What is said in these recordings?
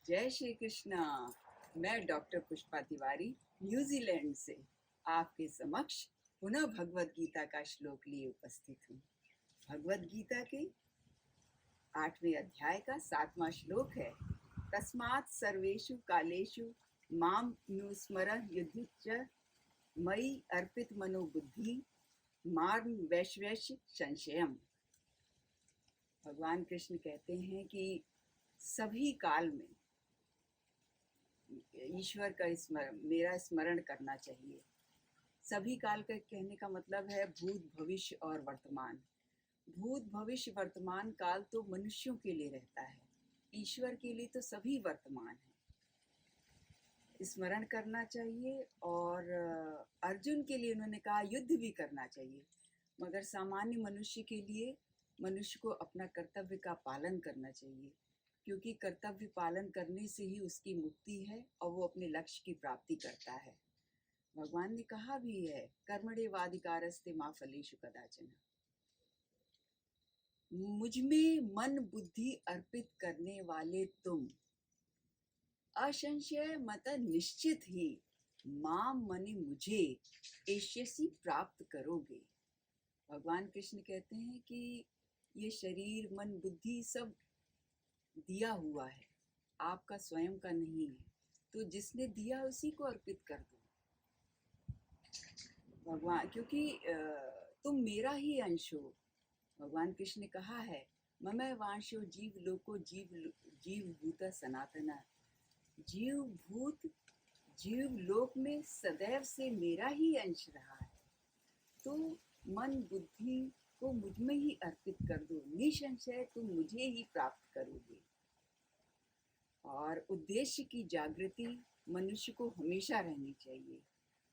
जय श्री कृष्णा। मैं doctor Pushpa Tiwari New Zealand से आपके समक्ष पुनः भगवत गीता का श्लोक लिए उपस्थित हूँ। भगवत गीता के 8वें अध्याय का 7वां श्लोक है, तस्मात् सर्वेषु कालेषु माम नुस्मरः युध्यश्च मयि अर्पित मनो बुद्धि मार्ग वैश्वैश संशयम। भगवान कृष्ण कहते हैं कि सभी काल में ईश्वर का मेरा स्मरण करना चाहिए। सभी काल का कहने का मतलब है भूत, भविष्य और वर्तमान। भूत, भविष्य, वर्तमान काल तो मनुष्यों के लिए रहता है, ईश्वर के लिए तो सभी वर्तमान है। स्मरण करना चाहिए। और अर्जुन के लिए उन्होंने कहा युद्ध भी करना चाहिए, मगर सामान्य मनुष्य के लिए मनुष्य को अपना कर्तव्य का पालन करना चाहिए, क्योंकि कर्तव्य पालन करने से ही उसकी मुक्ति है और वो अपने लक्ष्य की प्राप्ति करता है। भगवान ने कहा भी है, कर्मण्येवाधिकारस्ते मा फलेषु कदाचन। मुझ में मन बुद्धि अर्पित करने वाले तुम असंशय मत निश्चित ही माम मने मुझे एष्यसि प्राप्त करोगे। भगवान कृष्ण कहते हैं कि ये शरीर, मन, बुद्धि सब दिया हुआ है, आपका स्वयं का नहीं है, तो जिसने दिया उसी को अर्पित कर दो भगवान, क्योंकि तुम मेरा ही अंश हो। भगवान कृष्ण ने कहा है, ममै वांशो जीव लोको जीव भूत सनातना। जीव भूत जीव लोक में सदैव से मेरा ही अंश रहा है, तो मन बुद्धि को मुझ में ही अर्पित कर दो, निसंशय तुम मुझे ही प्राप्त करोगे। और उद्देश्य की जागृति मनुष्य को हमेशा रहनी चाहिए।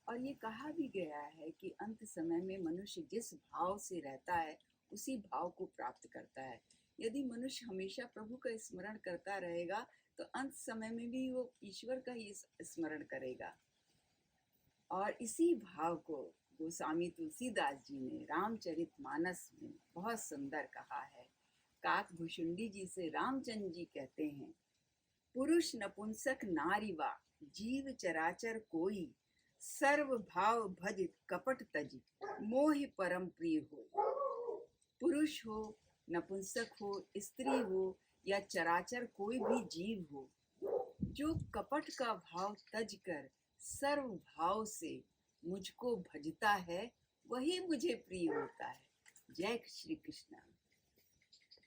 और ये कहा भी गया है कि अंत समय में मनुष्य जिस भाव से रहता है उसी भाव को प्राप्त करता है। यदि मनुष्य हमेशा प्रभु का स्मरण करता रहेगा तो अंत समय में भी वो ईश्वर का ही स्मरण करेगा। और इसी भाव को गोस्वामी तुलसीदास जी ने रामचरितमानस में बहुत सुंदर कहा है। काकभूषुंडी जी से रामचंद्र जी कहते हैं, पुरुष नपुंसक नारीवा जीव चराचर कोई, सर्व भाव भज कपट तज मोहि परम प्रिय हो। पुरुष हो, नपुंसक हो, स्त्री हो या चराचर कोई भी जीव हो, जो कपट का भाव तज कर सर्व भाव से मुझको भजता है, वही मुझे प्रिय होता है। जय श्री कृष्ण।